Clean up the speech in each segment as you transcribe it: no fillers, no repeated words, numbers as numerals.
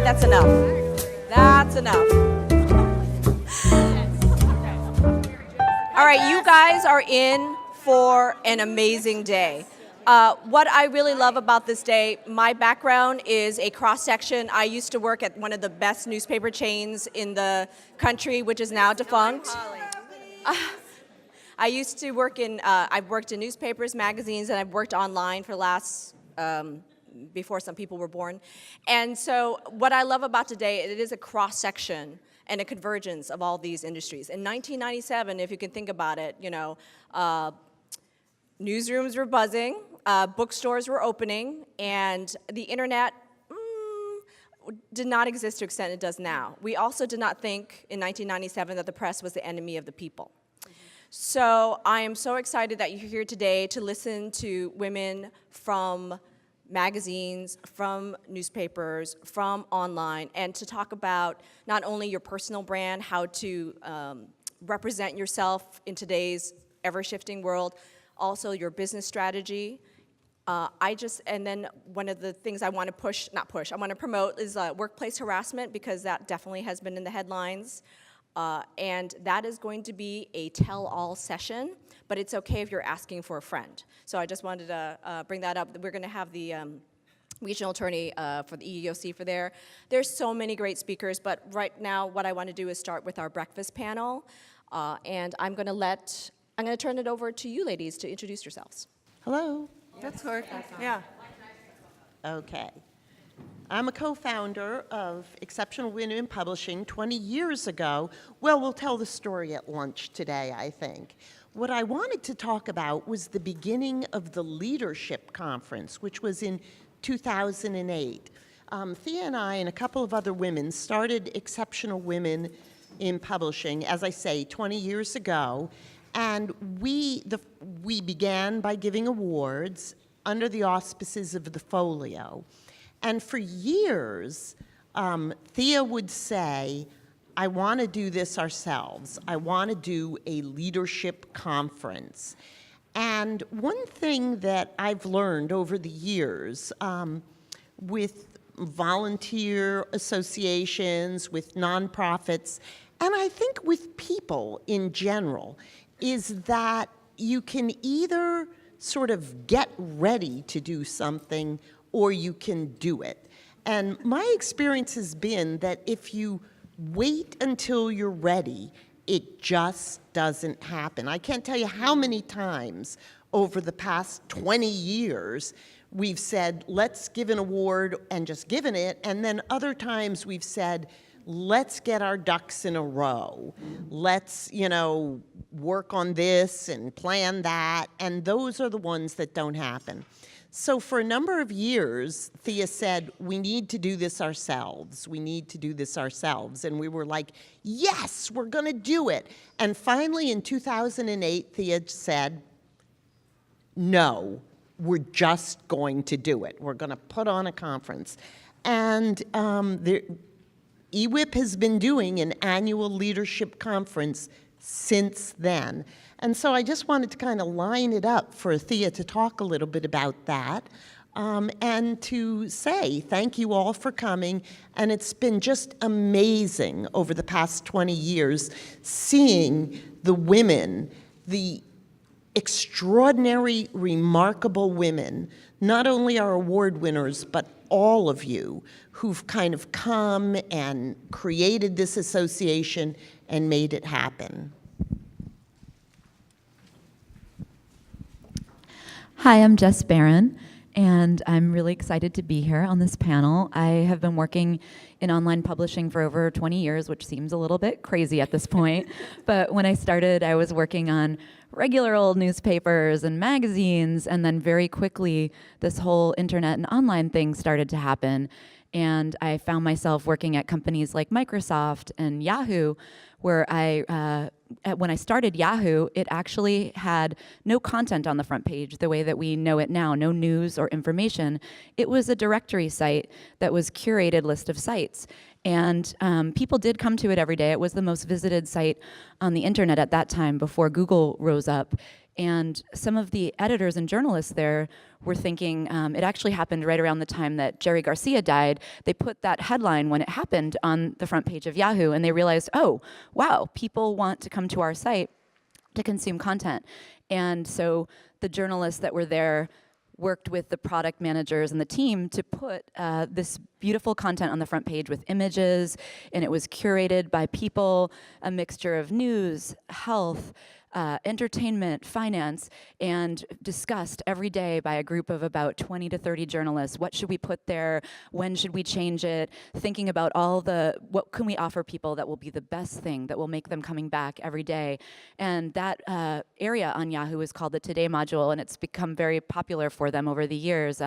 that's enough. That's enough. All right, you guys are in for an amazing day. What I really love about this day, my background is a cross-section. I used to work at one of the best newspaper chains in the country, which is now defunct. I used to work I've worked in newspapers, magazines, and I've worked online for the last, before some people were born. And so what I love about today, it is a cross-section and a convergence of all these industries. In 1997, if you can think about it, you know, newsrooms were buzzing, bookstores were opening, and the internet did not exist to the extent it does now. We also did not think in 1997 that the press was the enemy of the people. So I am so excited that you're here today to listen to women from magazines, from newspapers, from online, and to talk about not only your personal brand, how to represent yourself in today's ever-shifting world, also your business strategy. And then one of the things I want to I want to promote is workplace harassment, because that definitely has been in the headlines. And that is going to be a tell-all session, but it's okay if you're asking for a friend. So I just wanted to bring that up. We're going to have the regional attorney for the EEOC for there. There's so many great speakers, but right now what I want to do is start with our breakfast panel. And I'm going to turn it over to you ladies to introduce yourselves. Hello. That's good. Yeah. Okay. I'm a co-founder of Exceptional Women in Publishing 20 years ago. Well, we'll tell the story at lunch today, I think. What I wanted to talk about was the beginning of the leadership conference, which was in 2008. Thea and I and a couple of other women started Exceptional Women in Publishing, as I say, 20 years ago. And we began by giving awards under the auspices of the Folio. And for years, Thea would say, I want to do this ourselves. I want to do a leadership conference. And one thing that I've learned over the years with volunteer associations, with nonprofits, and I think with people in general, is that you can either sort of get ready to do something or you can do it. And my experience has been that if you wait until you're ready, it just doesn't happen. I can't tell you how many times over the past 20 years we've said, let's give an award and just given it, and then other times we've said, let's get our ducks in a row. Let's, work on this and plan that, and those are the ones that don't happen. So for a number of years, Thea said, we need to do this ourselves. We need to do this ourselves. And we were like, yes, we're going to do it. And finally, in 2008, Thea said, no, we're just going to do it. We're going to put on a conference. And EWIP has been doing an annual leadership conference since then. And so I just wanted to kind of line it up for Thea to talk a little bit about that and to say thank you all for coming. And it's been just amazing over the past 20 years seeing the women, the extraordinary, remarkable women, not only our award winners, but all of you who've kind of come and created this association and made it happen. Hi, I'm Jess Barron, and I'm really excited to be here on this panel. I have been working in online publishing for over 20 years, which seems a little bit crazy at this point. But when I started, I was working on regular old newspapers and magazines, and then very quickly, this whole internet and online thing started to happen. And I found myself working at companies like Microsoft and Yahoo, where when I started Yahoo, it actually had no content on the front page the way that we know it now, no news or information. It was a directory site that was curated list of sites. And people did come to it every day. It was the most visited site on the internet at that time before Google rose up. And some of the editors and journalists there were thinking, it actually happened right around the time that Jerry Garcia died. They put that headline when it happened on the front page of Yahoo, and they realized, oh, wow, people want to come to our site to consume content. And so the journalists that were there worked with the product managers and the team to put this beautiful content on the front page with images, and it was curated by people, a mixture of news, health, entertainment, finance, and discussed every day by a group of about 20 to 30 journalists. What should we put there? When should we change it? Thinking about what can we offer people that will be the best thing, that will make them coming back every day. And that area on Yahoo is called the Today module, and it's become very popular for them over the years.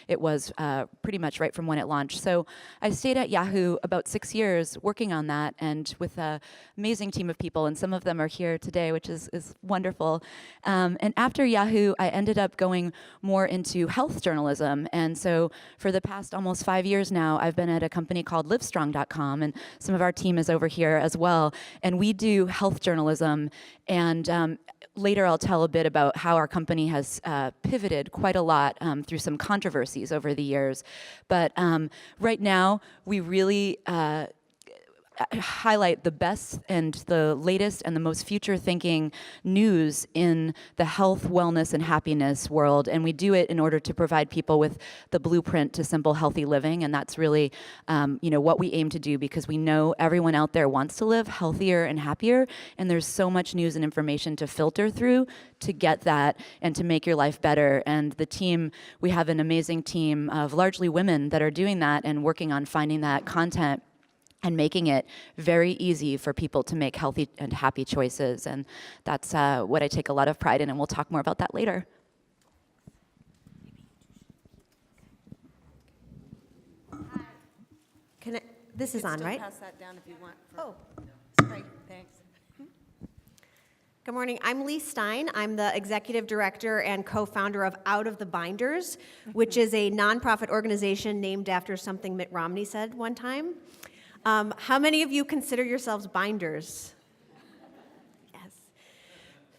It was pretty much right from when it launched. So I stayed at Yahoo about 6 years working on that, and with an amazing team of people, and some of them are here today, which is wonderful. And after Yahoo, I ended up going more into health journalism. And so for the past almost 5 years now, I've been at a company called livestrong.com, and some of our team is over here as well. And we do health journalism. And later I'll tell a bit about how our company has pivoted quite a lot through some controversies over the years. But right now, we really highlight the best and the latest and the most future-thinking news in the health, wellness, and happiness world. And we do it in order to provide people with the blueprint to simple, healthy living. And that's really what we aim to do, because we know everyone out there wants to live healthier and happier. And there's so much news and information to filter through to get that and to make your life better. And the team, we have an amazing team of largely women that are doing that and working on finding that content and making it very easy for people to make healthy and happy choices. And that's what I take a lot of pride in, and we'll talk more about that later. This is on, right? Pass that down if you want. Oh, Great, thanks. good morning. I'm Lee Stein. I'm the executive director and co-founder of Out of the Binders, which is a nonprofit organization named after something Mitt Romney said one time. How many of you consider yourselves binders? Yes.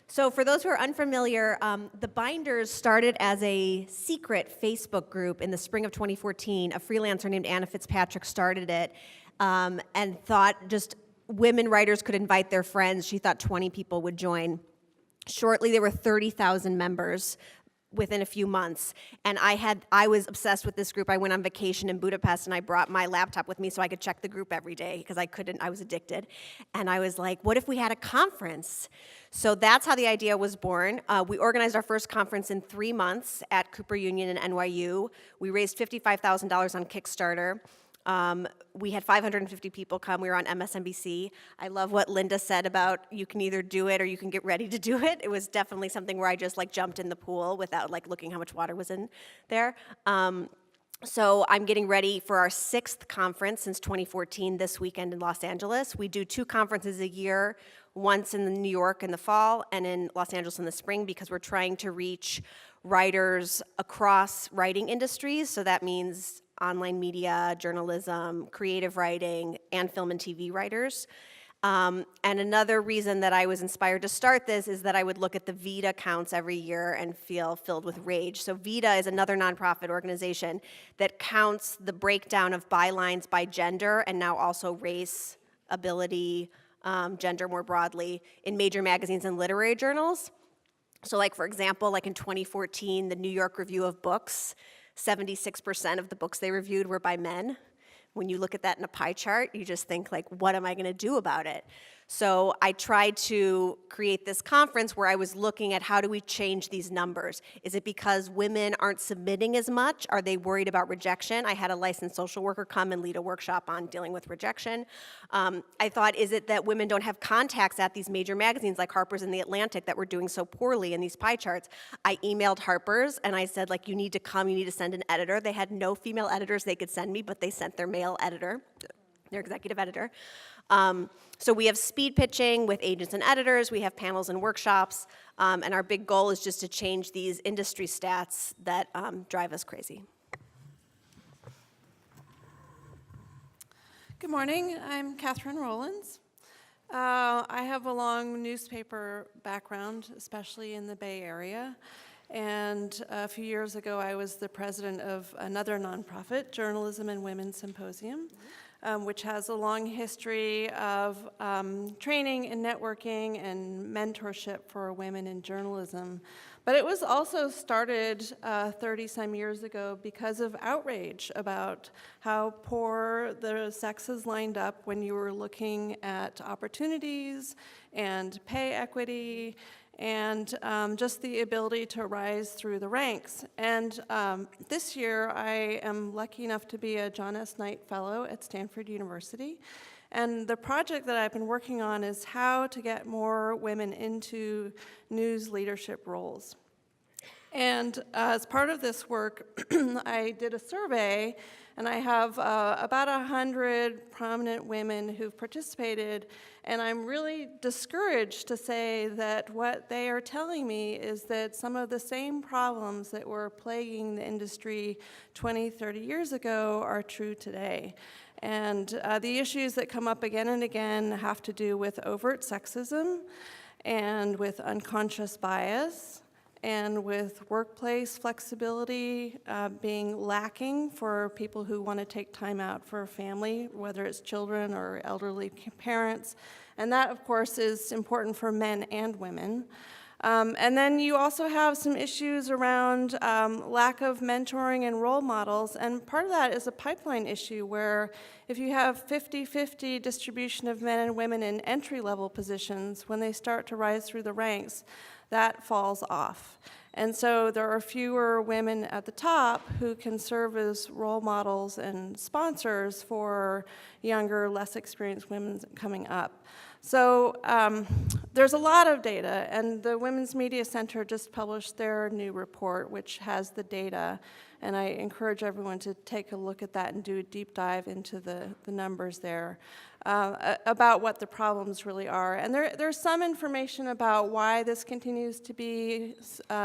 So for those who are unfamiliar, the Binders started as a secret Facebook group in the spring of 2014. A freelancer named Anna Fitzpatrick started it and thought just women writers could invite their friends. She thought 20 people would join. Shortly, there were 30,000 members within a few months. And I was obsessed with this group. I went on vacation in Budapest, and I brought my laptop with me so I could check the group every day, because I was addicted. And I was like, what if we had a conference? So that's how the idea was born. We organized our first conference in 3 months at Cooper Union and NYU. We raised $55,000 on Kickstarter. We had 550 people come. We were on MSNBC. I love what Linda said about you can either do it or you can get ready to do it. It was definitely something where I just jumped in the pool without looking how much water was in there. So I'm getting ready for our 6th conference since 2014 this weekend in Los Angeles. We do 2 conferences a year, once in New York in the fall and in Los Angeles in the spring, because we're trying to reach writers across writing industries. So that means online media, journalism, creative writing, and film and TV writers. And another reason that I was inspired to start this is that I would look at the VITA counts every year and feel filled with rage. So VITA is another nonprofit organization that counts the breakdown of bylines by gender and now also race, ability, gender more broadly, in major magazines and literary journals. So for example, in 2014, the New York Review of Books, 76% of the books they reviewed were by men. When you look at that in a pie chart, you just think, what am I going to do about it? So I tried to create this conference where I was looking at how do we change these numbers. Is it because women aren't submitting as much? Are they worried about rejection? I had a licensed social worker come and lead a workshop on dealing with rejection. I thought, is it that women don't have contacts at these major magazines like Harper's and The Atlantic that were doing so poorly in these pie charts? I emailed Harper's and I said, you need to come, you need to send an editor. They had no female editors they could send me, but they sent their male editor, their executive editor. So we have speed pitching with agents and editors, we have panels and workshops, and our big goal is just to change these industry stats that drive us crazy. Good morning, I'm Catherine Rollins. I have a long newspaper background, especially in the Bay Area. And a few years ago, I was the president of another nonprofit, Journalism and Women Symposium, which has a long history of training and networking and mentorship for women in journalism. But it was also started 30-some years ago because of outrage about how poor the sexes lined up when you were looking at opportunities and pay equity and just the ability to rise through the ranks. And this year, I am lucky enough to be a John S. Knight Fellow at Stanford University. And the project that I've been working on is how to get more women into news leadership roles. And as part of this work, I did a survey, and I have about 100 prominent women who've participated, and I'm really discouraged to say that what they are telling me is that some of the same problems that were plaguing the industry 20, 30 years ago are true today. And the issues that come up again and again have to do with overt sexism and with unconscious bias and with workplace flexibility being lacking for people who want to take time out for a family, whether it's children or elderly parents. And that, of course, is important for men and women. And then you also have some issues around lack of mentoring and role models, and part of that is a pipeline issue where if you have 50-50 distribution of men and women in entry-level positions, when they start to rise through the ranks, that falls off. And so there are fewer women at the top who can serve as role models and sponsors for younger, less experienced women coming up. So there's a lot of data, and the Women's Media Center just published their new report, which has the data, and I encourage everyone to take a look at that and do a deep dive into the numbers there about what the problems really are. And there's some information about why this continues to be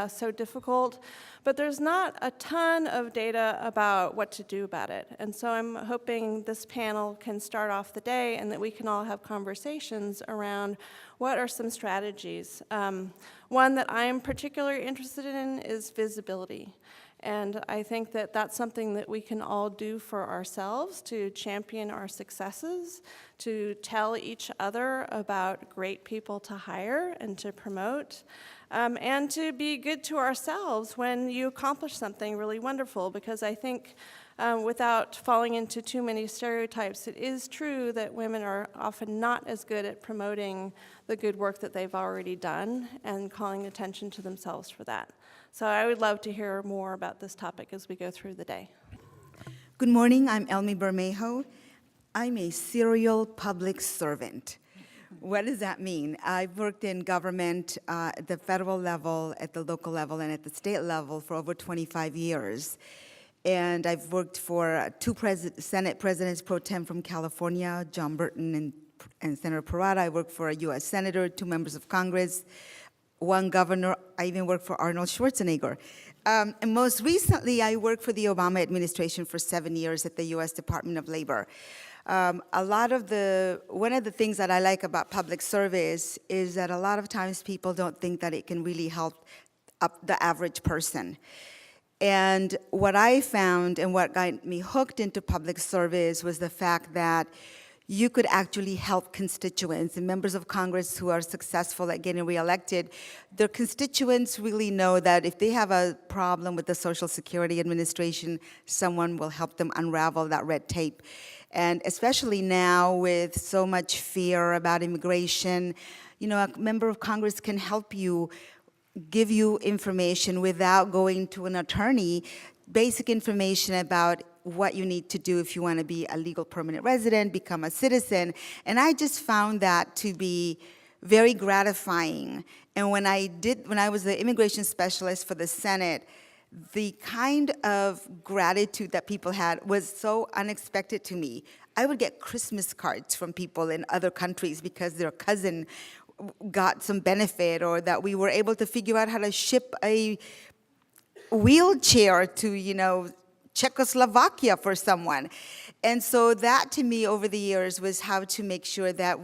so difficult, but there's not a ton of data about what to do about it. And so I'm hoping this panel can start off the day and that we can all have conversations around what are some strategies. One that I'm particularly interested in is visibility. And I think that that's something that we can all do for ourselves to champion our successes, to tell each other about great people to hire and to promote, and to be good to ourselves when you accomplish something really wonderful, because I think without falling into too many stereotypes, it is true that women are often not as good at promoting the good work that they've already done and calling attention to themselves for that. So I would love to hear more about this topic as we go through the day. Good morning, I'm Elmi Bermejo. I'm a serial public servant. What does that mean? I've worked in government at the federal level, at the local level, and at the state level for over 25 years. And I've worked for two Senate presidents pro tem from California, John Burton and Senator Parada. I worked for a U.S. Senator, 2 members of Congress, 1 governor. I even worked for Arnold Schwarzenegger. And most recently, I worked for the Obama administration for 7 years at the U.S. Department of Labor. One of the things that I like about public service is that a lot of times people don't think that it can really help up the average person. And what I found and what got me hooked into public service was the fact that you could actually help constituents and members of Congress who are successful at getting reelected. Their constituents really know that if they have a problem with the Social Security Administration, someone will help them unravel that red tape. And especially now with so much fear about immigration, you know, a member of Congress can help you, give you information without going to an attorney, basic information about what you need to do if you want to be a legal permanent resident, become a citizen. And I just found that to be very gratifying. And when I was the immigration specialist for the Senate, the kind of gratitude that people had was so unexpected to me. I would get Christmas cards from people in other countries because their cousin got some benefit, or that we were able to figure out how to ship a wheelchair to, Czechoslovakia for someone. And so that, to me, over the years, was how to make sure that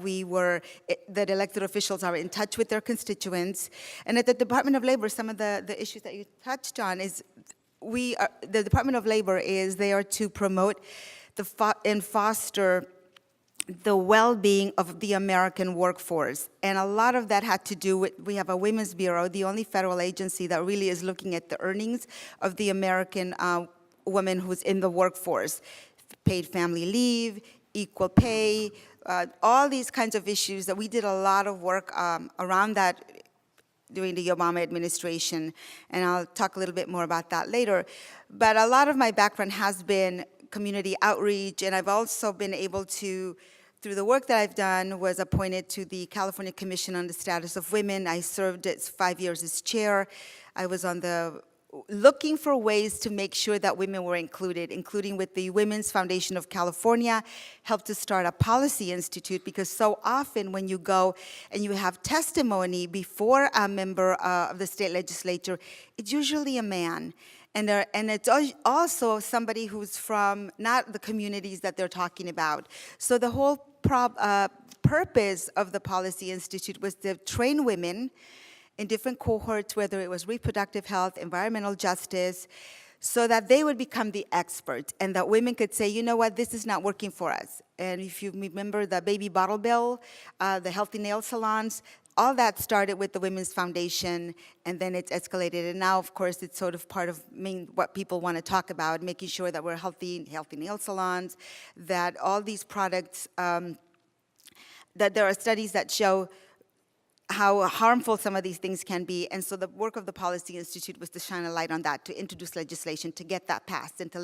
that elected officials are in touch with their constituents. And at the Department of Labor, some of the issues that you touched on is the Department of Labor is there to promote and foster the well-being of the American workforce. And a lot of that had to do with, we have a Women's Bureau, the only federal agency that really is looking at the earnings of the American woman who's in the workforce. Paid family leave, equal pay, all these kinds of issues that we did a lot of work around that during the Obama administration, and I'll talk a little bit more about that later. But a lot of my background has been community outreach, and I've also been able to, through the work that I've done, was appointed to the California Commission on the Status of Women. I served 5 years as chair. I was looking for ways to make sure that women were included, including with the Women's Foundation of California, helped to start a policy institute, because so often when you go and you have testimony before a member of the state legislature, it's usually a man. And it's also somebody who's from not the communities that they're talking about. So the whole purpose of the Policy Institute was to train women in different cohorts, whether it was reproductive health, environmental justice, so that they would become the experts, and that women could say, you know what, this is not working for us. And if you remember the baby bottle bill, the healthy nail salons, all that started with the Women's Foundation, and then it's escalated. And now, of course, it's sort of part of what people want to talk about, making sure that we're healthy nail salons, that all these products, that there are studies that show how harmful some of these things can be. And so the work of the Policy Institute was to shine a light on that, to introduce legislation, to get that passed, and to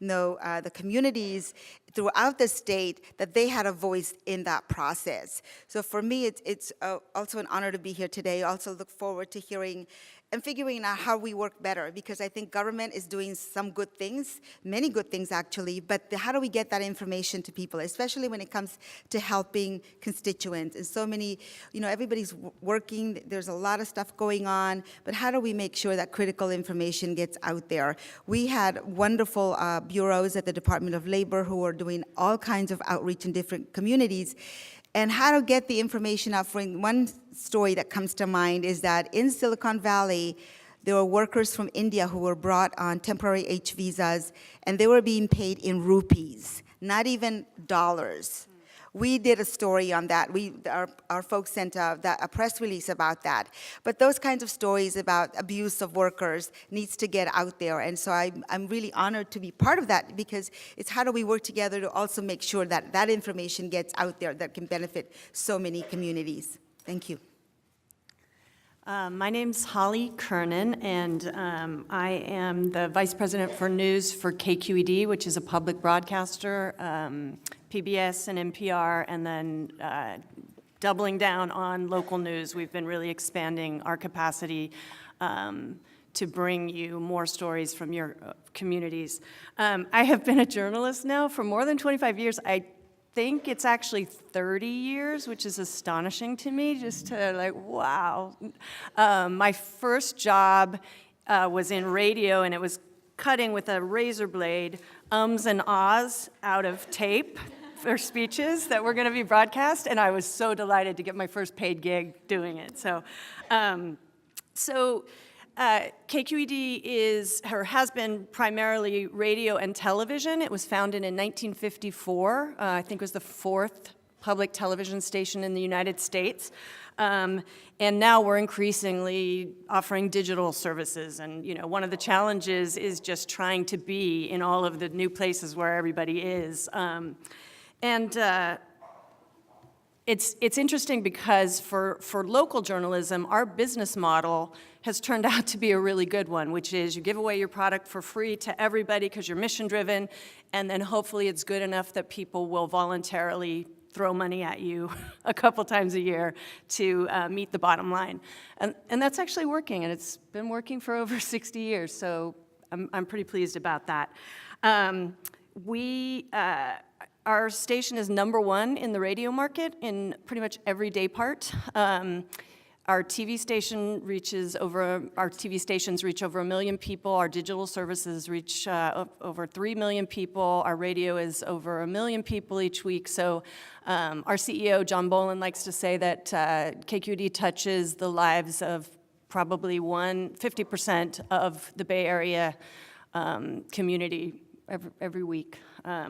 know the communities throughout the state that they had a voice in that process. So for me, it's also an honor to be here today. I also look forward to hearing and figuring out how we work better, because I think government is doing some good things, many good things actually, but how do we get that information to people, especially when it comes to helping constituents? And so many, everybody's working, there's a lot of stuff going on, but how do we make sure that critical information gets out there? We had wonderful bureaus at the Department of Labor who were doing all kinds of outreach in different communities. And how to get the information out. For one story that comes to mind is that in Silicon Valley, there were workers from India who were brought on temporary H visas, and they were being paid in rupees, not even dollars. We did a story on that. Our folks sent a press release about that. But those kinds of stories about abuse of workers needs to get out there. And so I'm really honored to be part of that, because it's how do we work together to also make sure that that information gets out there that can benefit so many communities. Thank you. My name's Holly Kernan, and I am the Vice President for News for KQED, which is a public broadcaster, PBS and NPR, and then doubling down on local news. We've been really expanding our capacity to bring you more stories from your communities. I have been a journalist now for more than 25 years. I think it's actually 30 years, which is astonishing to me, just to wow. My first job was in radio, and it was cutting with a razor blade ums and ahs out of tape for speeches that were going to be broadcast, and I was so delighted to get my first paid gig doing it. So KQED is, or has been, primarily radio and television. It was founded in 1954. I think it was the 4th public television station in the United States. And now we're increasingly offering digital services. And one of the challenges is just trying to be in all of the new places where everybody is. It's interesting because for local journalism, our business model has turned out to be a really good one, which is you give away your product for free to everybody because you're mission-driven, and then hopefully it's good enough that people will voluntarily throw money at you a couple times a year to meet the bottom line. And that's actually working, and it's been working for over 60 years, so I'm pretty pleased about that. Our station is #1 in the radio market in pretty much every day part. Our TV stations reach over 1 million people. Our digital services reach over 3 million people. Our radio is over 1 million people each week. So our CEO, John Boland, likes to say that KQED touches the lives of probably 50% of the Bay Area community every week.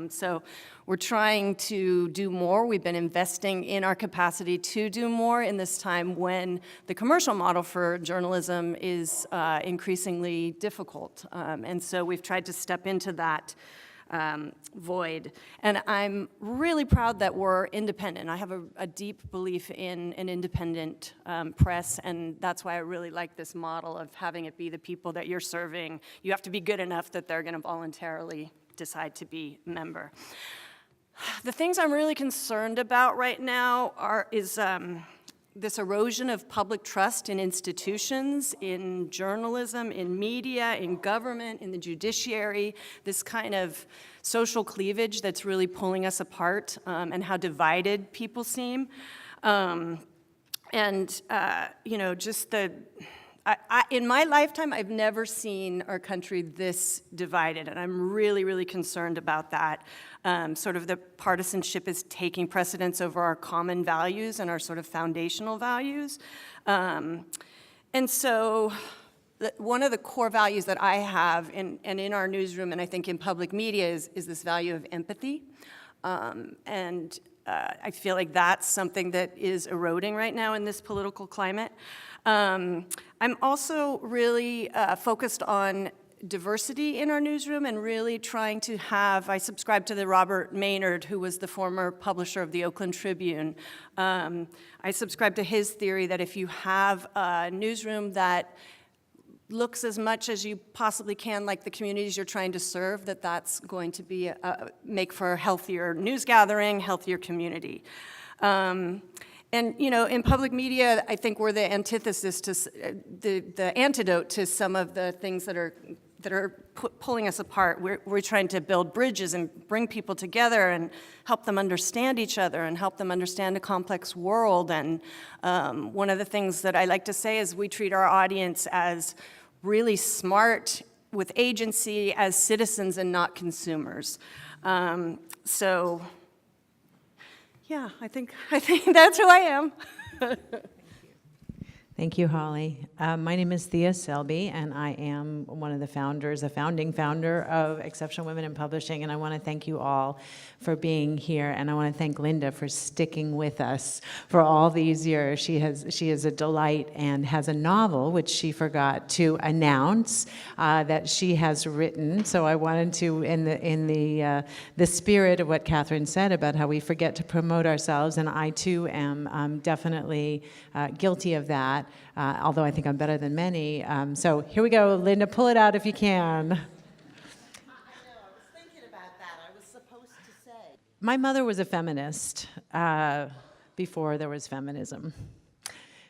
So we're trying to do more. We've been investing in our capacity to do more in this time when the commercial model for journalism is increasingly difficult. And so we've tried to step into that void. And I'm really proud that we're independent. I have a deep belief in an independent press, and that's why I really like this model of having it be the people that you're serving. You have to be good enough that they're going to voluntarily decide to be a member. The things I'm really concerned about right now is this erosion of public trust in institutions, in journalism, in media, in government, in the judiciary, this kind of social cleavage that's really pulling us apart, and how divided people seem. In my lifetime, I've never seen our country this divided, and I'm really, really concerned about that. Sort of the partisanship is taking precedence over our common values and our sort of foundational values. And so one of the core values that I have in our newsroom, and I think in public media, is this value of empathy. I feel like that's something that is eroding right now in this political climate. I'm also really focused on diversity in our newsroom and really trying to I subscribe to the Robert Maynard, who was the former publisher of the Oakland Tribune. I subscribe to his theory that if you have a newsroom that looks as much as you possibly can like the communities you're trying to serve, that's going to be make for a healthier news gathering, healthier community. And in public media, I think we're the antithesis to the antidote to some of the things that are pulling us apart. We're trying to build bridges and bring people together and help them understand each other and help them understand a complex world. And one of the things that I like to say is we treat our audience as really smart, with agency, as citizens and not consumers. Yeah, I think that's who I am. Thank you, Holly. My name is Thea Selby, and I am one of the founders, a founding founder of Exceptional Women in Publishing, and I want to thank you all for being here, and I want to thank Linda for sticking with us for all these years. She is a delight and has a novel, which she forgot to announce, that she has written. So I wanted to, in the spirit of what Catherine said about how we forget to promote ourselves, and I too am definitely guilty of that. Although I think I'm better than many. So here we go, Linda, pull it out if you can. I know, I was thinking about that. I was supposed to say. My mother was a feminist before there was feminism.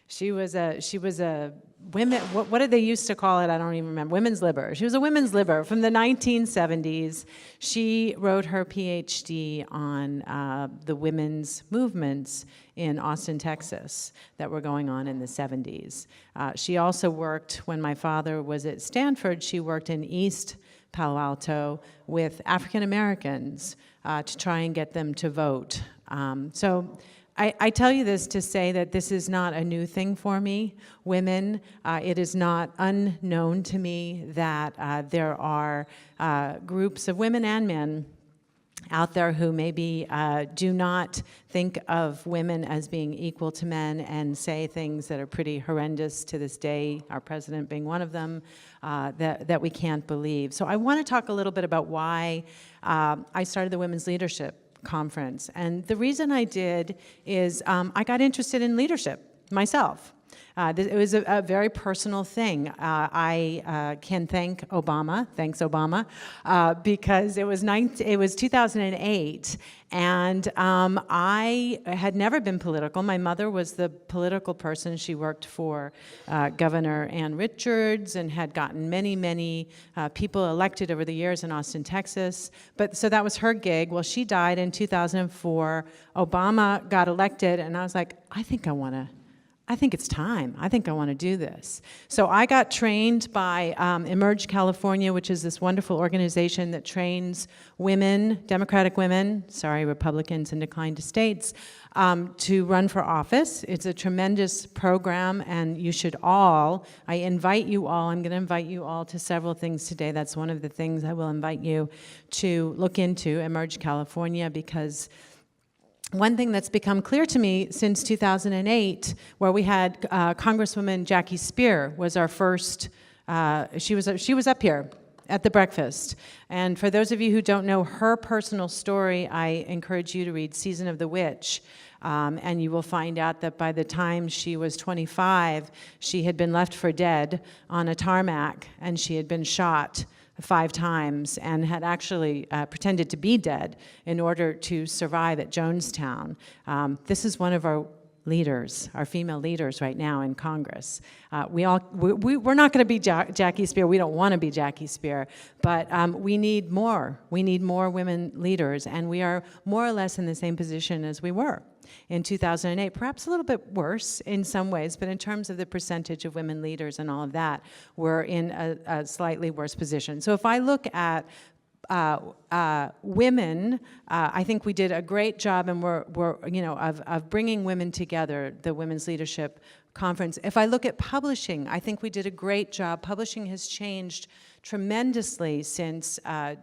She was a women, what did they used to call it? I don't even remember. Women's liber. She was a women's liber from the 1970s. She wrote her PhD on the women's movements in Austin, Texas, that were going on in the 70s. She also worked, when my father was at Stanford, she worked in East Palo Alto with African Americans to try and get them to vote. So I tell you this to say that this is not a new thing for me. Women, it is not unknown to me that there are groups of women and men out there who maybe do not think of women as being equal to men and say things that are pretty horrendous to this day, our president being one of them, that we can't believe. So I want to talk a little bit about why I started the Women's Leadership Conference. And the reason I did is I got interested in leadership myself. It was a very personal thing. I can thank Obama, thanks Obama, because it was 2008, and I had never been political. My mother was the political person. She worked for Governor Ann Richards and had gotten many, many people elected over the years in Austin, Texas. So that was her gig. Well, she died in 2004. Obama got elected, and I was like, I think I want I think it's time. I think I want to do this. So I got trained by Emerge California, which is this wonderful organization that trains women, Democratic women, sorry, Republicans in declined states, to run for office. It's a tremendous program, and you should all, I invite you all, I'm going to invite you all to several things today. That's one of the things I will invite you to look into, Emerge California, because one thing that's become clear to me since 2008, where we had Congresswoman Jackie Spear was our first, she was up here at the breakfast. And for those of you who don't know her personal story, I encourage you to read Season of the Witch. And you will find out that by the time she was 25, she had been left for dead on a tarmac, and she had been shot 5 times and had actually pretended to be dead in order to survive at Jonestown. This is one of our leaders, our female leaders right now in Congress. We're not going to be Jackie Spear. We don't want to be Jackie Spear, but we need more. We need more women leaders, and we are more or less in the same position as we were in 2008, perhaps a little bit worse in some ways, but in terms of the percentage of women leaders and all of that, we're in a slightly worse position. So if I look at women, I think we did a great job, and we're of bringing women together, the Women's Leadership Conference. If I look at publishing, I think we did a great job. Publishing has changed tremendously since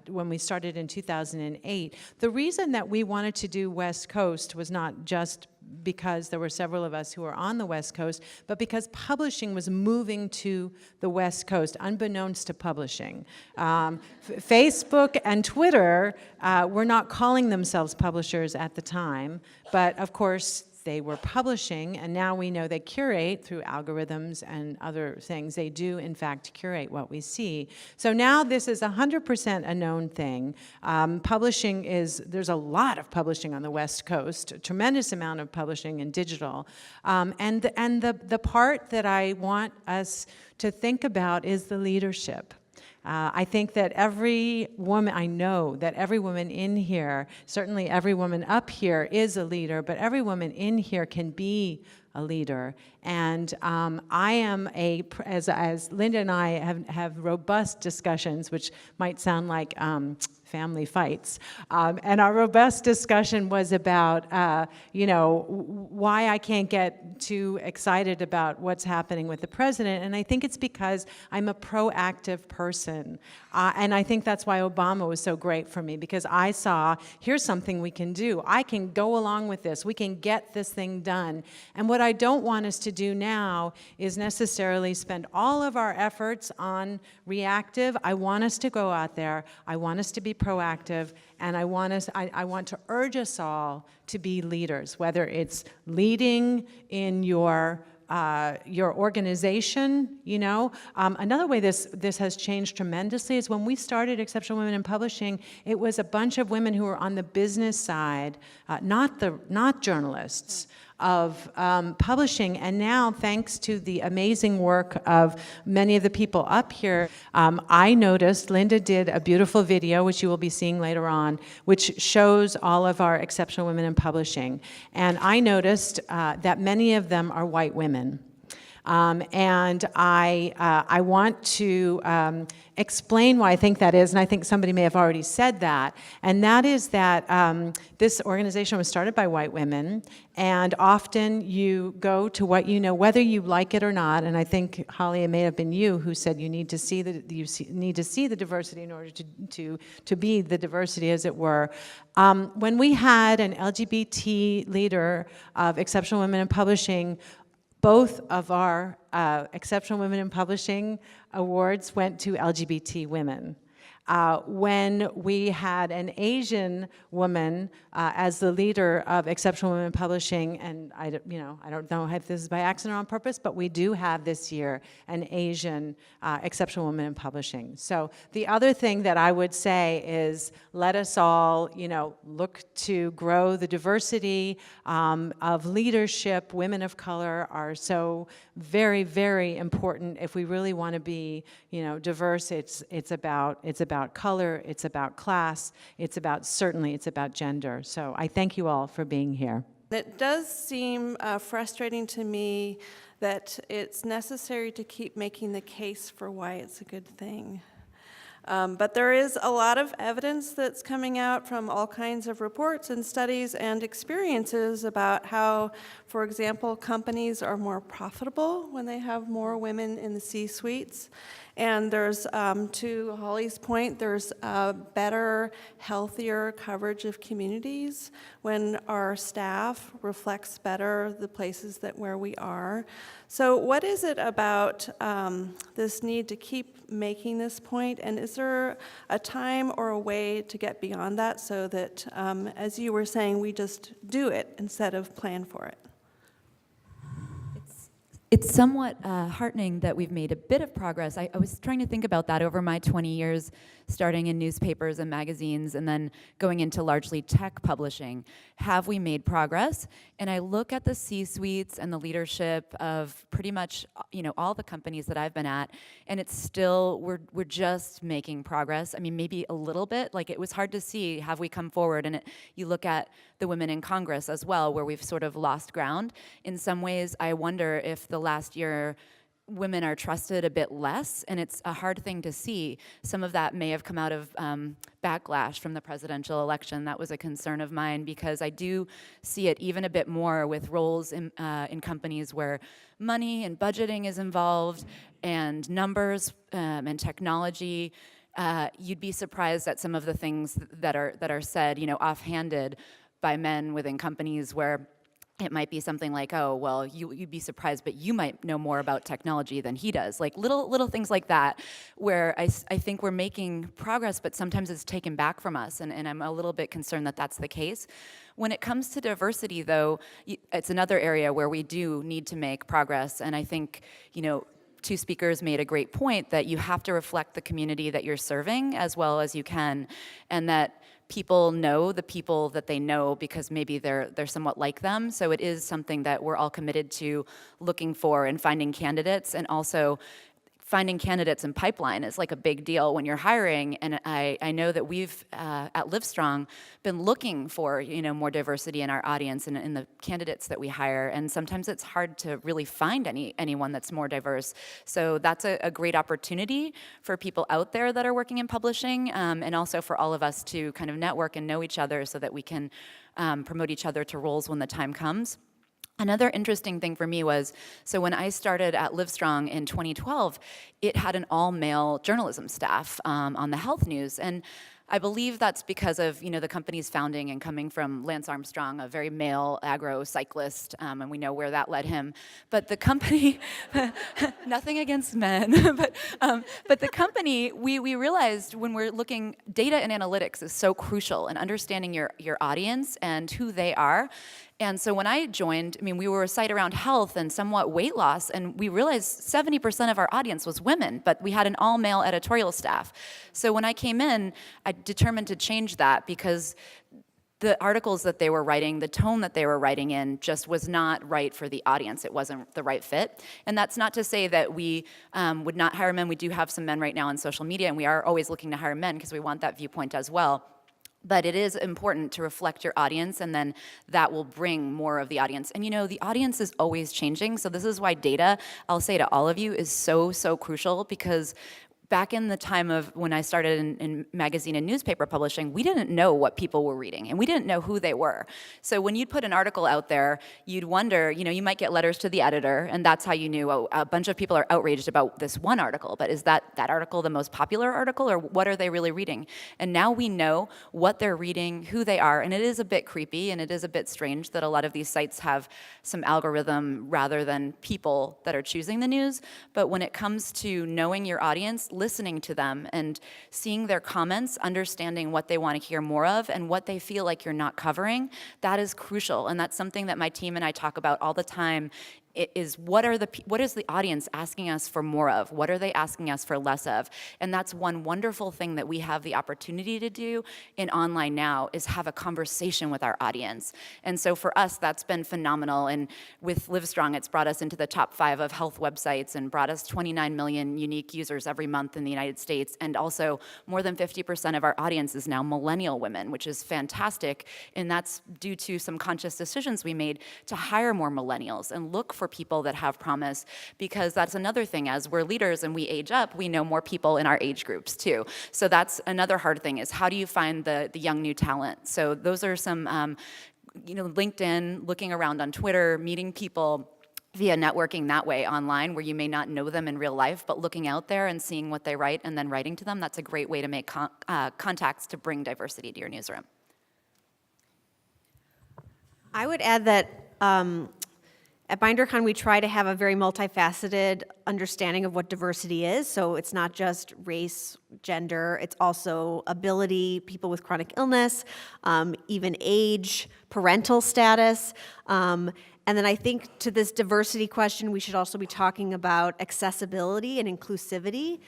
when we started in 2008. The reason that we wanted to do West Coast was not just because there were several of us who were on the West Coast, but because publishing was moving to the West Coast, unbeknownst to publishing. Facebook and Twitter were not calling themselves publishers at the time, but of course, they were publishing, and now we know they curate through algorithms and other things. They do, in fact, curate what we see. So now this is 100% a known thing. Publishing there's a lot of publishing on the West Coast, a tremendous amount of publishing in digital. And the part that I want us to think about is the leadership. I think that every woman, I know that every woman in here, certainly every woman up here is a leader, but every woman in here can be a leader. And I am as Linda and I have robust discussions, which might sound like family fights. And our robust discussion was about, why I can't get too excited about what's happening with the president. And I think it's because I'm a proactive person. And I think that's why Obama was so great for me, because I saw, here's something we can do. I can go along with this. We can get this thing done. And what I don't want us to do now is necessarily spend all of our efforts on reactive. I want us to go out there. I want us to be proactive, and I want to urge us all to be leaders, whether it's leading in your organization, Another way this has changed tremendously is when we started Exceptional Women in Publishing, it was a bunch of women who were on the business side, not journalists, of publishing. And now, thanks to the amazing work of many of the people up here, I noticed Linda did a beautiful video, which you will be seeing later on, which shows all of our Exceptional Women in Publishing. And I noticed that many of them are white women. And I want to explain why I think that is, and I think somebody may have already said that, and that is that this organization was started by white women, and often you go to what you know, whether you like it or not, and I think, Holly, it may have been you who said you need to see the diversity in order to be the diversity, as it were. When we had an LGBT leader of Exceptional Women in Publishing, both of our Exceptional Women in Publishing awards went to LGBT women. When we had an Asian woman as the leader of Exceptional Women in Publishing, and I don't know if this is by accident or on purpose, but we do have this year an Asian Exceptional Woman in Publishing. So the other thing that I would say is let us all, look to grow the diversity of leadership. Women of color are so very, very important if we really want to be, diverse. It's about color, it's about class, it's about gender. So I thank you all for being here. It does seem frustrating to me that it's necessary to keep making the case for why it's a good thing. But there is a lot of evidence that's coming out from all kinds of reports and studies and experiences about how, for example, companies are more profitable when they have more women in the C-suites. And there's, to Holly's point, there's better, healthier coverage of communities when our staff reflects better the places where we are. So what is it about this need to keep making this point? And is there a time or a way to get beyond that so that, as you were saying, we just do it instead of plan for it? It's somewhat heartening that we've made a bit of progress. I was trying to think about that over my 20 years, starting in newspapers and magazines and then going into largely tech publishing. Have we made progress? And I look at the C-suites and the leadership of pretty much, all the companies that I've been at, and it's still, we're just making progress. I mean, maybe a little bit. Like, it was hard to see, have we come forward? And you look at the women in Congress as well, where we've sort of lost ground. In some ways, I wonder if the last year women are trusted a bit less, and it's a hard thing to see. Some of that may have come out of backlash from the presidential election. That was a concern of mine, because I do see it even a bit more with roles in companies where money and budgeting is involved, and numbers and technology. You'd be surprised at some of the things that are said, offhanded by men within companies, where it might be something like, oh, well, you'd be surprised, but you might know more about technology than he does. Like little things like that, where I think we're making progress, but sometimes it's taken back from us, and I'm a little bit concerned that that's the case. When it comes to diversity, though, it's another area where we do need to make progress, and I think, two speakers made a great point that you have to reflect the community that you're serving as well as you can, and that people know the people that they know because maybe they're somewhat like them. So it is something that we're all committed to looking for and finding candidates, and also finding candidates in pipeline is like a big deal when you're hiring. And I know that we've at Livestrong been looking for more diversity in our audience and in the candidates that we hire. And sometimes it's hard to really find anyone that's more diverse. So that's a great opportunity for people out there that are working in publishing, and also for all of us to kind of network and know each other so that we can promote each other to roles when the time comes. Another interesting thing for me was, so when I started at Livestrong in 2012, it had an all-male journalism staff on the health news. And I believe that's because of the company's founding and coming from Lance Armstrong, a very male agro cyclist, and we know where that led him. But the company, nothing against men, but the company, we realized when we're looking, data and analytics is so crucial in understanding your audience and who they are. And so when I joined, we were a site around health and somewhat weight loss, and we realized 70% of our audience was women, but we had an all-male editorial staff. So when I came in, I determined to change that, because the articles that they were writing, the tone that they were writing in just was not right for the audience. It wasn't the right fit. And that's not to say that we would not hire men. We do have some men right now on social media, and we are always looking to hire men because we want that viewpoint as well. But it is important to reflect your audience, and then that will bring more of the audience. And the audience is always changing, so this is why data, I'll say to all of you, is so crucial, because back in the time of when I started in magazine and newspaper publishing, we didn't know what people were reading, and we didn't know who they were. So when you'd put an article out there, you'd wonder, you might get letters to the editor, and that's how you knew, oh, a bunch of people are outraged about this one article, but is that article the most popular article, or what are they really reading? And now we know what they're reading, who they are, and it is a bit creepy, and it is a bit strange that a lot of these sites have some algorithm rather than people that are choosing the news. But when it comes to knowing your audience, listening to them and seeing their comments, understanding what they want to hear more of and what they feel like you're not covering, that is crucial. And that's something that my team and I talk about all the time is what is the audience asking us for more of? What are they asking us for less of? And that's one wonderful thing that we have the opportunity to do in online now, is have a conversation with our audience. And so for us, that's been phenomenal. And with Livestrong, it's brought us into the top 5 of health websites and brought us 29 million unique users every month in the United States. And also more than 50% of our audience is now millennial women, which is fantastic. And that's due to some conscious decisions we made to hire more millennials and look for people that have promise, because that's another thing. As we're leaders and we age up, we know more people in our age groups too. So that's another hard thing, is how do you find the young new talent? So those are some, LinkedIn, looking around on Twitter, meeting people via networking that way online, where you may not know them in real life, but looking out there and seeing what they write and then writing to them, that's a great way to make contacts to bring diversity to your newsroom. I would add that at BinderCon, we try to have a very multifaceted understanding of what diversity is. So it's not just race, gender, it's also ability, people with chronic illness, even age, parental status. And then I think to this diversity question, we should also be talking about accessibility and inclusivity.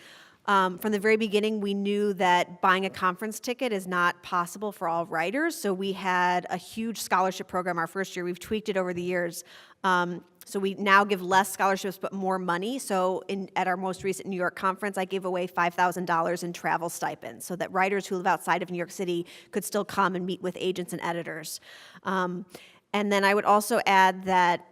From the very beginning, we knew that buying a conference ticket is not possible for all writers, so we had a huge scholarship program our first year. We've tweaked it over the years. So we now give less scholarships but more money. So at our most recent New York conference, I gave away $5,000 in travel stipends so that writers who live outside of New York City could still come and meet with agents and editors. And then I would also add that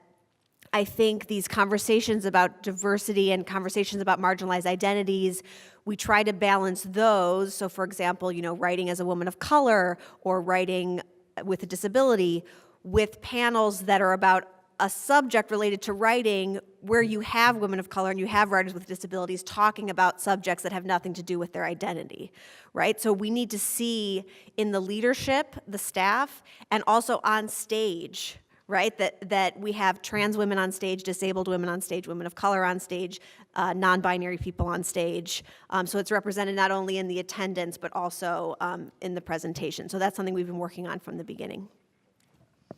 I think these conversations about diversity and conversations about marginalized identities, we try to balance those. So for example, writing as a woman of color or writing with a disability, with panels that are about a subject related to writing where you have women of color and you have writers with disabilities talking about subjects that have nothing to do with their identity, right? So we need to see in the leadership, the staff, and also on stage, right? That we have trans women on stage, disabled women on stage, women of color on stage, non-binary people on stage. So it's represented not only in the attendance, but also in the presentation. So that's something we've been working on from the beginning.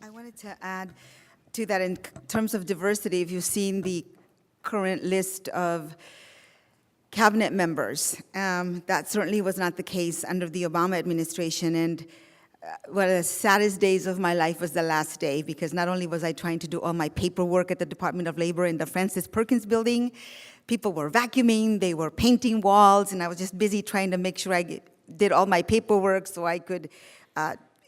I wanted to add to that in terms of diversity. If you've seen the current list of cabinet members, that certainly was not the case under the Obama administration. And one of the saddest days of my life was the last day, because not only was I trying to do all my paperwork at the Department of Labor in the Francis Perkins building, people were vacuuming, they were painting walls, and I was just busy trying to make sure I did all my paperwork so I could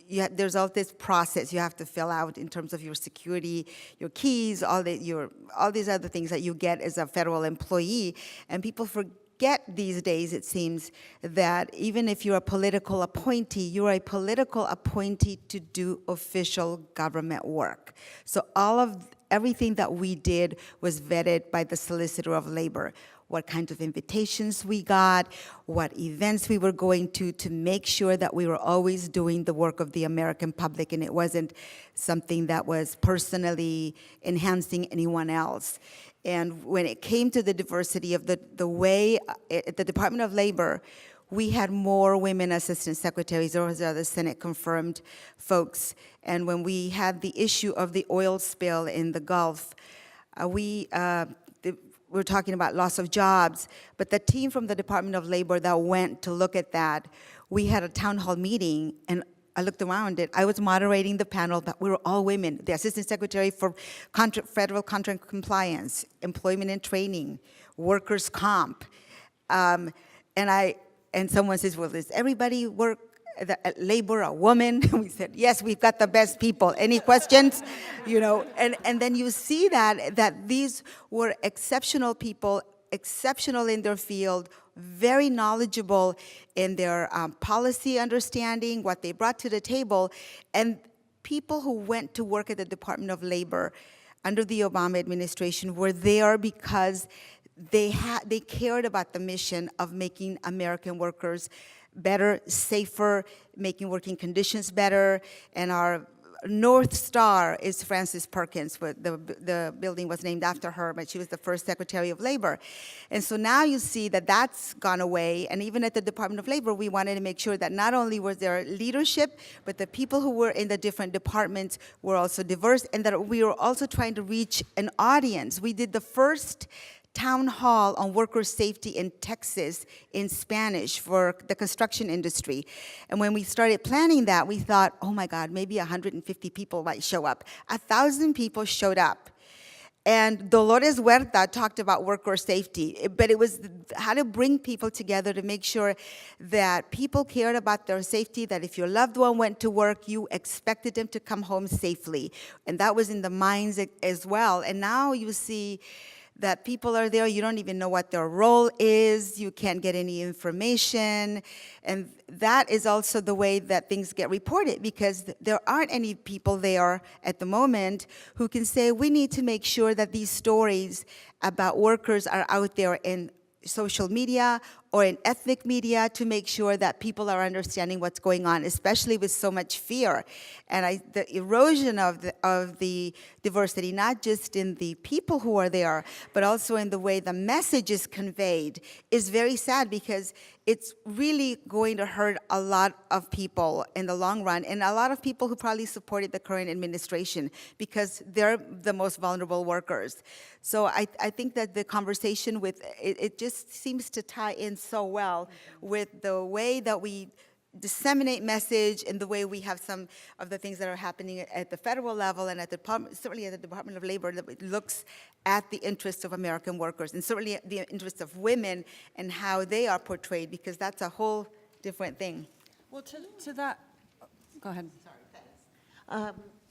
there's all this process you have to fill out in terms of your security, your keys, all these other things that you get as a federal employee. And people forget these days, it seems, that even if you're a political appointee, you're a political appointee to do official government work. So everything that we did was vetted by the Solicitor of Labor. What kinds of invitations we got, what events we were going to make sure that we were always doing the work of the American public, and it wasn't something that was personally enhancing anyone else. And when it came to the diversity of the way at the Department of Labor, we had more women assistant secretaries. There was other Senate confirmed folks. And when we had the issue of the oil spill in the Gulf, we're talking about loss of jobs, but the team from the Department of Labor that went to look at that, we had a town hall meeting, and I looked around it. I was moderating the panel, but we were all women. The Assistant Secretary for Federal Contract Compliance, Employment and Training, Workers' Comp, and someone says, well, does everybody work at Labor a woman? We said, yes, we've got the best people. Any questions? And then you see that these were exceptional people, exceptional in their field, very knowledgeable in their policy understanding, what they brought to the table, and people who went to work at the Department of Labor under the Obama administration were there because they cared about the mission of making American workers better, safer, making working conditions better, and our North Star is Frances Perkins. The building was named after her, but she was the first Secretary of Labor. And so now you see that that's gone away. And even at the Department of Labor, we wanted to make sure that not only was there leadership, but the people who were in the different departments were also diverse, and that we were also trying to reach an audience. We did the first town hall on worker safety in Texas in Spanish for the construction industry. And when we started planning that, we thought, oh my God, maybe 150 people might show up. 1,000 people showed up. And Dolores Huerta talked about worker safety, but it was how to bring people together to make sure that people cared about their safety, that if your loved one went to work, you expected them to come home safely. And that was in the minds as well. And now you see that people are there, you don't even know what their role is, you can't get any information, and that is also the way that things get reported, because there aren't any people there at the moment who can say, we need to make sure that these stories about workers are out there in social media or in ethnic media to make sure that people are understanding what's going on, especially with so much fear. And the erosion of the diversity, not just in the people who are there, but also in the way the message is conveyed, is very sad, because it's really going to hurt a lot of people in the long run, and a lot of people who probably supported the current administration, because they're the most vulnerable workers. So I think that the conversation with, it just seems to tie in so well with the way that we disseminate message and the way we have some of the things that are happening at the federal level and at the department, certainly at the Department of Labor, that looks at the interests of American workers, and certainly the interests of women and how they are portrayed, because that's a whole different thing. Well, to that, go ahead.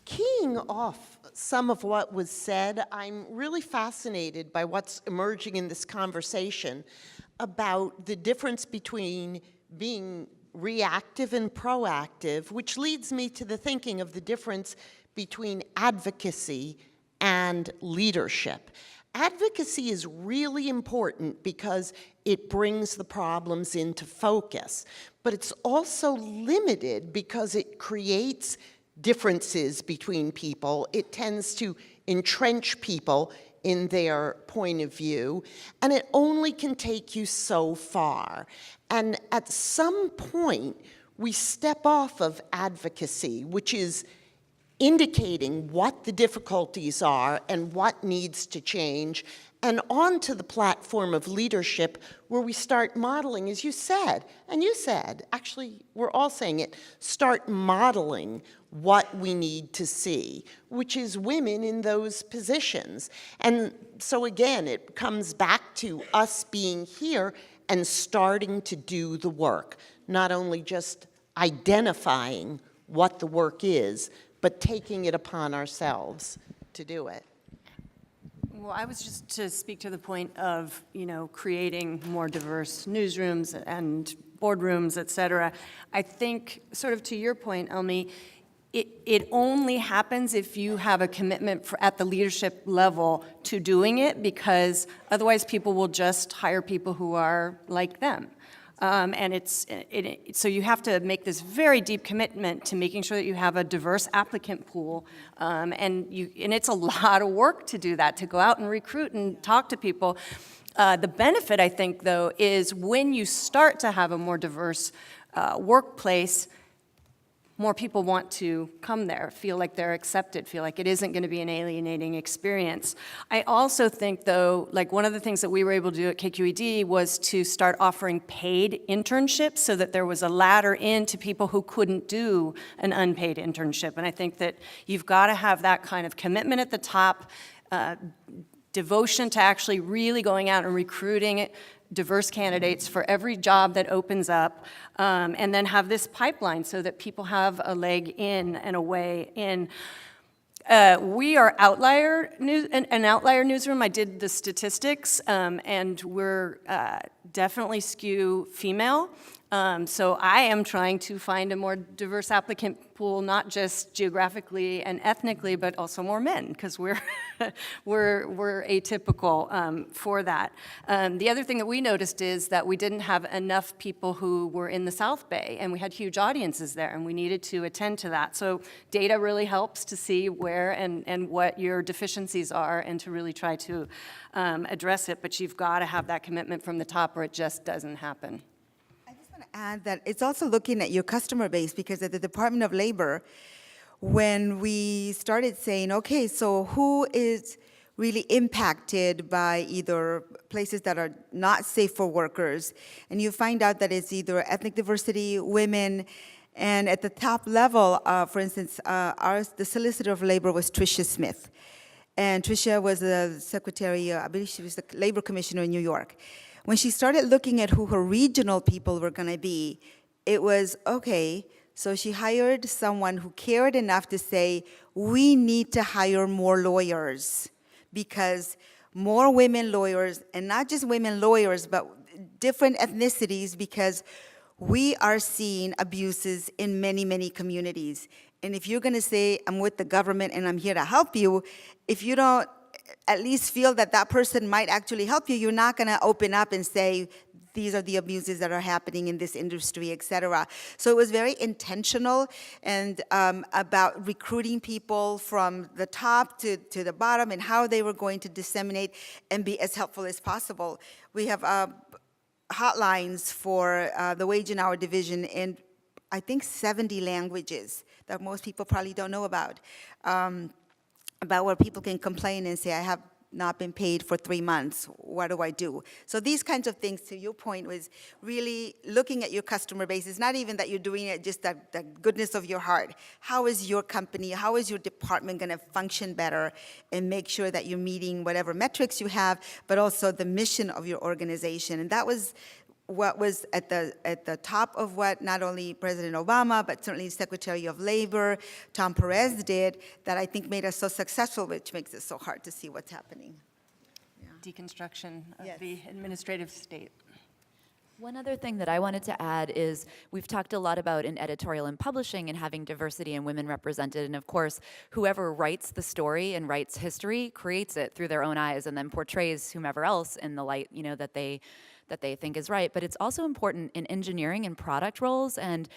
Keying off some of what was said, I'm really fascinated by what's emerging in this conversation about the difference between being reactive and proactive, which leads me to the thinking of the difference between advocacy and leadership. Advocacy is really important because it brings the problems into focus, but it's also limited because it creates differences between people. It tends to entrench people in their point of view, and it only can take you so far. And at some point, we step off of advocacy, which is indicating what the difficulties are and what needs to change, and onto the platform of leadership, where we start modeling, as you said, and you said, actually, we're all saying it, start modeling what we need to see, which is women in those positions. And so again, it comes back to us being here and starting to do the work, not only just identifying what the work is, but taking it upon ourselves to do it. Well, I was just to speak to the point of, creating more diverse newsrooms and boardrooms, et cetera. I think, sort of to your point, Elmi, it only happens if you have a commitment at the leadership level to doing it, because otherwise people will just hire people who are like them. So you have to make this very deep commitment to making sure that you have a diverse applicant pool, and it's a lot of work to do that, to go out and recruit and talk to people. The benefit, I think, though, is when you start to have a more diverse workplace, more people want to come there, feel like they're accepted, feel like it isn't going to be an alienating experience. I also think, though, like one of the things that we were able to do at KQED was to start offering paid internships so that there was a ladder into people who couldn't do an unpaid internship. And I think that you've got to have that kind of commitment at the top, devotion to actually really going out and recruiting diverse candidates for every job that opens up, and then have this pipeline so that people have a leg in and a way in. We are an outlier newsroom. I did the statistics, and we're definitely skew female. So I am trying to find a more diverse applicant pool, not just geographically and ethnically, but also more men, because we're, we're atypical for that. The other thing that we noticed is that we didn't have enough people who were in the South Bay, and we had huge audiences there, and we needed to attend to that. So data really helps to see where and what your deficiencies are, and to really try to address it, but you've got to have that commitment from the top, or it just doesn't happen. I want to add that it's also looking at your customer base, because at the Department of Labor, when we started saying, okay, so who is really impacted by either places that are not safe for workers, and you find out that it's either ethnic diversity, women, and at the top level, for instance, the Solicitor of Labor was Tricia Smith. And Tricia was the secretary, I believe she was the labor commissioner in New York. When she started looking at who her regional people were going to be, it was, okay, so she hired someone who cared enough to say, we need to hire more lawyers, because more women lawyers, and not just women lawyers, but different ethnicities, because we are seeing abuses in many, many communities. And if you're going to say, I'm with the government and I'm here to help you, if you don't at least feel that that person might actually help you, you're not going to open up and say, these are the abuses that are happening in this industry, et cetera. So it was very intentional and about recruiting people from the top to the bottom, and how they were going to disseminate and be as helpful as possible. We have hotlines for the wage and hour division in, I think, 70 languages that most people probably don't know about where people can complain and say, I have not been paid for 3 months, what do I do? So these kinds of things, to your point, was really looking at your customer base. It's not even that you're doing it just the goodness of your heart. How is your company, how is your department going to function better and make sure that you're meeting whatever metrics you have, but also the mission of your organization? And that was what was at the top of what not only President Obama, but certainly Secretary of Labor, Tom Perez, did, that I think made us so successful, which makes it so hard to see what's happening. Deconstruction of Yes. the administrative state. One other thing that I wanted to add is we've talked a lot about in editorial and publishing and having diversity and women represented, and of course, whoever writes the story and writes history creates it through their own eyes and then portrays whomever else in the light, you know, that they think is right. But it's also important in engineering and product roles, and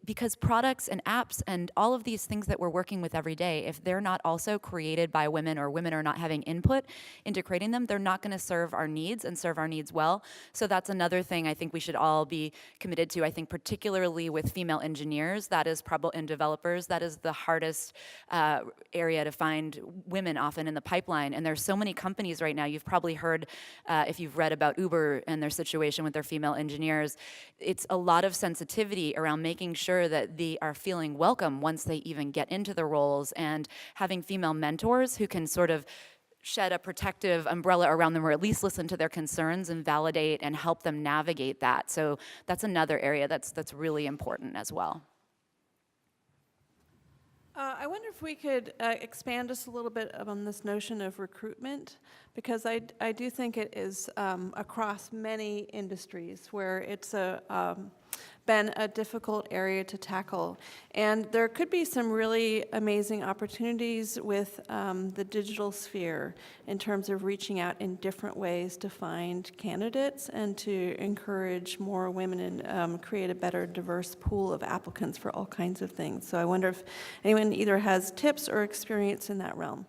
because products and apps and all of these things that we're working with every day, if they're not also created by women, or women are not having input into creating them, they're not going to serve our needs and serve our needs well. So that's another thing I think we should all be committed to. I think particularly with female engineers, that is probably, and developers, that is the hardest area to find women often in the pipeline. And there's so many companies right now. You've probably heard, if you've read about Uber and their situation with their female engineers, it's a lot of sensitivity around making sure that they are feeling welcome once they even get into the roles, and having female mentors who can sort of shed a protective umbrella around them, or at least listen to their concerns and validate and help them navigate that. So that's another area that's really important as well. I wonder if we could expand just a little bit on this notion of recruitment, because I do think it is across many industries where it's been a difficult area to tackle. And there could be some really amazing opportunities with the digital sphere in terms of reaching out in different ways to find candidates and to encourage more women and create a better diverse pool of applicants for all kinds of things. So I wonder if anyone either has tips or experience in that realm.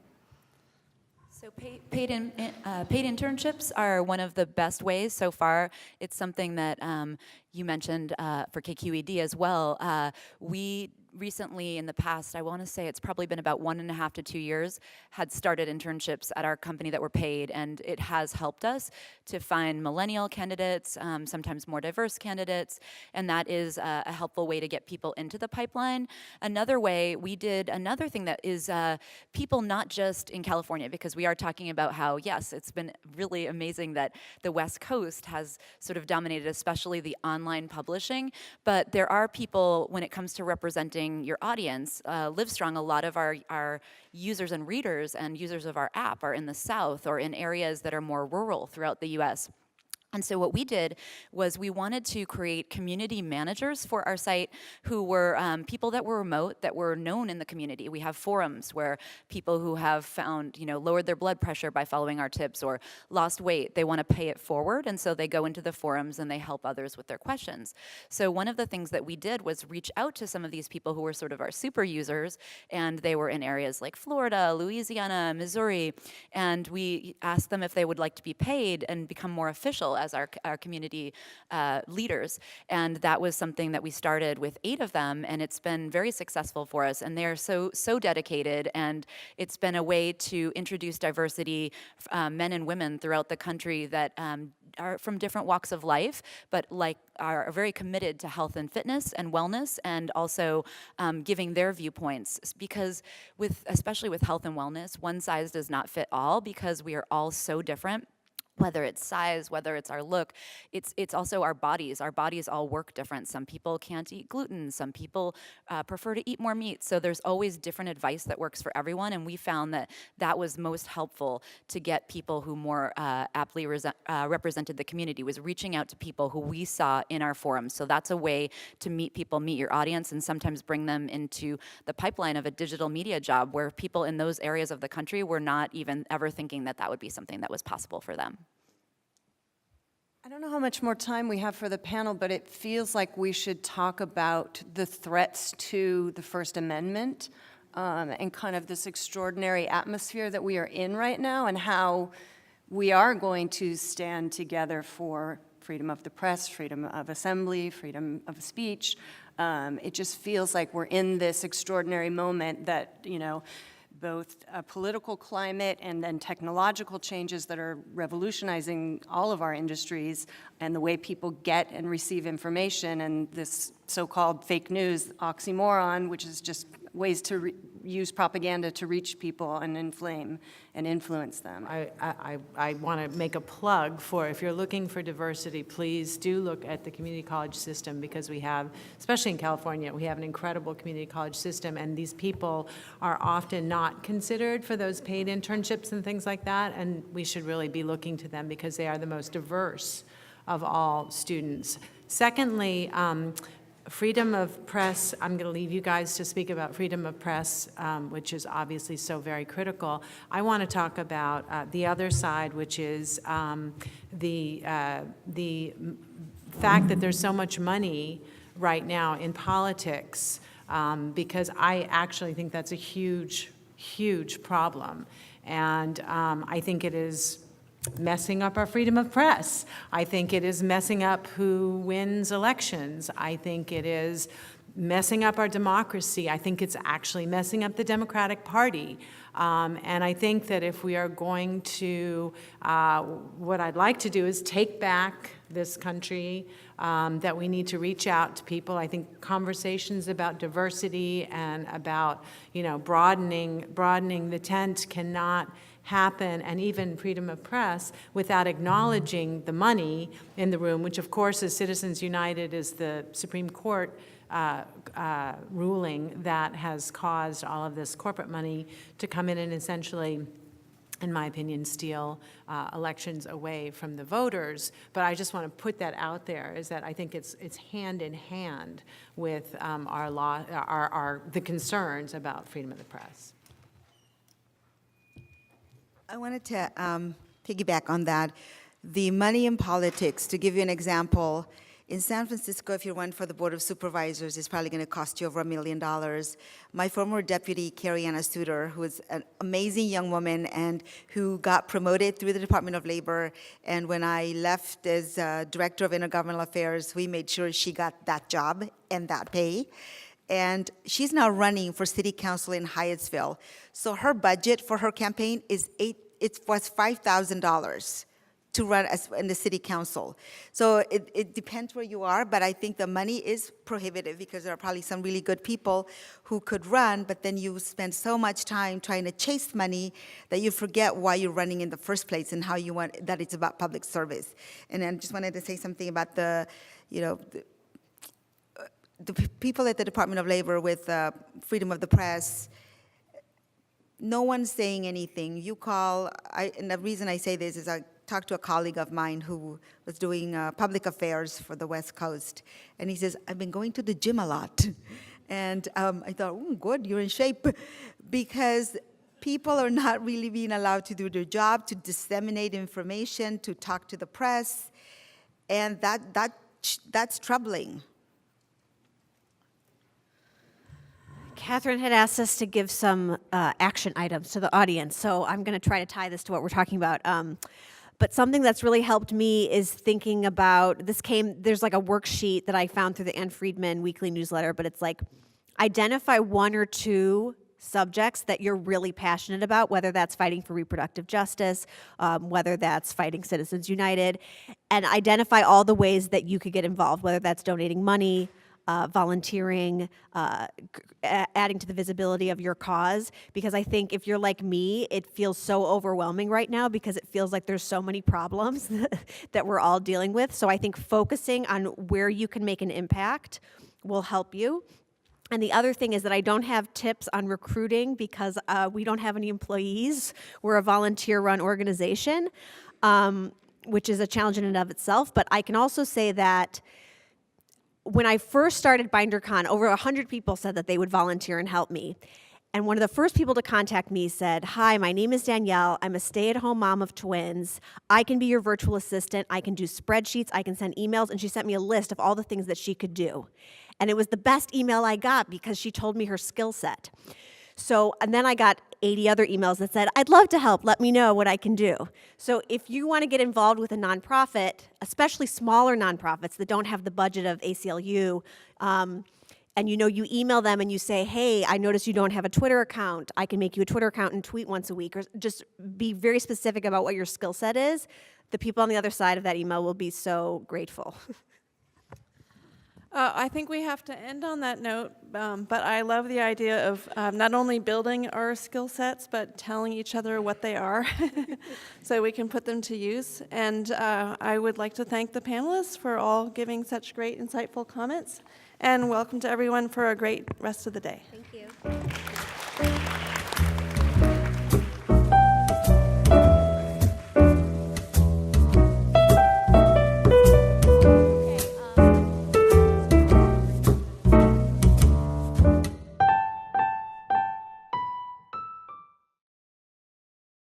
So paid internships are one of the best ways so far. It's something that you mentioned for KQED as well. We recently, in the past, I want to say it's probably been about 1.5 to 2 years, had started internships at our company that were paid, and it has helped us to find millennial candidates, sometimes more diverse candidates, and that is a helpful way to get people into the pipeline. Another way, we did another thing that is people not just in California, because we are talking about how, yes, it's been really amazing that the West Coast has sort of dominated, especially the online publishing, but there are people, when it comes to representing your audience, Livestrong, a lot of our users and readers and users of our app are in the South or in areas that are more rural throughout the US. And so what we did was we wanted to create community managers for our site who were people that were remote, that were known in the community. We have forums where people who have found, lowered their blood pressure by following our tips or lost weight, they want to pay it forward. And so they go into the forums and they help others with their questions. So one of the things that we did was reach out to some of these people who were sort of our super users, and they were in areas like Florida, Louisiana, Missouri, and we asked them if they would like to be paid and become more official as our community leaders. And that was something that we started with 8 of them, and it's been very successful for us. And they're so dedicated, and it's been a way to introduce diversity, men and women throughout the country that are from different walks of life, but are very committed to health and fitness and wellness, and also giving their viewpoints. Because especially with health and wellness, one size does not fit all, because we are all so different. Whether it's size, whether it's our look, it's also our bodies. Our bodies all work different. Some people can't eat gluten. Some people prefer to eat more meat. So there's always different advice that works for everyone. And we found that was most helpful to get people who more aptly represented the community, was reaching out to people who we saw in our forums. So that's a way to meet people, meet your audience, and sometimes bring them into the pipeline of a digital media job where people in those areas of the country were not even ever thinking that would be something that was possible for them. I don't know how much more time we have for the panel, but it feels like we should talk about the threats to the First Amendment and kind of this extraordinary atmosphere that we are in right now, and how we are going to stand together for freedom of the press, freedom of assembly, freedom of speech. It just feels like we're in this extraordinary moment that, both a political climate and then technological changes that are revolutionizing all of our industries and the way people get and receive information, and this so-called fake news oxymoron, which is just ways to use propaganda to reach people and inflame and influence them. I want to make a plug for, if you're looking for diversity, please do look at the community college system, because we have, especially in California, we have an incredible community college system, and these people are often not considered for those paid internships and things like that, and we should really be looking to them because they are the most diverse of all students. Secondly, freedom of press, I'm going to leave you guys to speak about freedom of press, which is obviously so very critical. I want to talk about the other side, which is the fact that there's so much money right now in politics, because I actually think that's a huge, huge problem. And I think it is messing up our freedom of press. I think it is messing up who wins elections. I think it is messing up our democracy. I think it's actually messing up the Democratic Party. And I think that if we are going to, what I'd like to do is take back this country, that we need to reach out to people. I think conversations about diversity and about, broadening the tent cannot happen, and even freedom of press, without acknowledging the money in the room, which of course is Citizens United, is the Supreme Court ruling that has caused all of this corporate money to come in and essentially, in my opinion, steal elections away from the voters. But I just want to put that out there, is that I think it's hand in hand with the concerns about freedom of the press. I wanted to piggyback on that. The money in politics, to give you an example, in San Francisco, if you run for the Board of Supervisors, it's probably going to cost you over $1 million. My former deputy, Carrie Anna Suter, who is an amazing young woman and who got promoted through the Department of Labor, and when I left as Director of Intergovernmental Affairs, we made sure she got that job and that pay. And she's now running for city council in Hyattsville. So her budget for her campaign was $5,000 to run in the city council. So it depends where you are, but I think the money is prohibitive, because there are probably some really good people who could run, but then you spend so much time trying to chase money that you forget why you're running in the first place and how you want, that it's about public service. And then just wanted to say something about the people at the Department of Labor with freedom of the press. No one's saying anything. You call, and the reason I say this is I talked to a colleague of mine who was doing public affairs for the West Coast, and he says, I've been going to the gym a lot. And I thought, good, you're in shape, because people are not really being allowed to do their job, to disseminate information, to talk to the press, and that's troubling. Catherine had asked us to give some action items to the audience, so I'm going to try to tie this to what we're talking about. But something that's really helped me is thinking about, there's like a worksheet that I found through the Ann Friedman weekly newsletter, but it's like, identify one or two subjects that you're really passionate about, whether that's fighting for reproductive justice, whether that's fighting Citizens United, and identify all the ways that you could get involved, whether that's donating money, volunteering, adding to the visibility of your cause, because I think if you're like me, it feels so overwhelming right now because it feels like there's so many problems that we're all dealing with. So I think focusing on where you can make an impact will help you. And the other thing is that I don't have tips on recruiting because we don't have any employees. We're a volunteer-run organization, which is a challenge in and of itself. But I can also say that when I first started BinderCon, over 100 people said that they would volunteer and help me. And one of the first people to contact me said, hi, my name is Danielle. I'm a stay-at-home mom of twins. I can be your virtual assistant. I can do spreadsheets. I can send emails. And she sent me a list of all the things that she could do. And it was the best email I got because she told me her skill set. So, and then I got 80 other emails that said, I'd love to help, let me know what I can do. So if you want to get involved with a nonprofit, especially smaller nonprofits that don't have the budget of ACLU, and you email them and you say, hey, I noticed you don't have a Twitter account. I can make you a Twitter account and tweet once a week, or just be very specific about what your skill set is. The people on the other side of that email will be so grateful. I think we have to end on that note, but I love the idea of not only building our skill sets, but telling each other what they are so we can put them to use. And I would like to thank the panelists for all giving such great, insightful comments. And welcome to everyone for a great rest of the day. Thank you.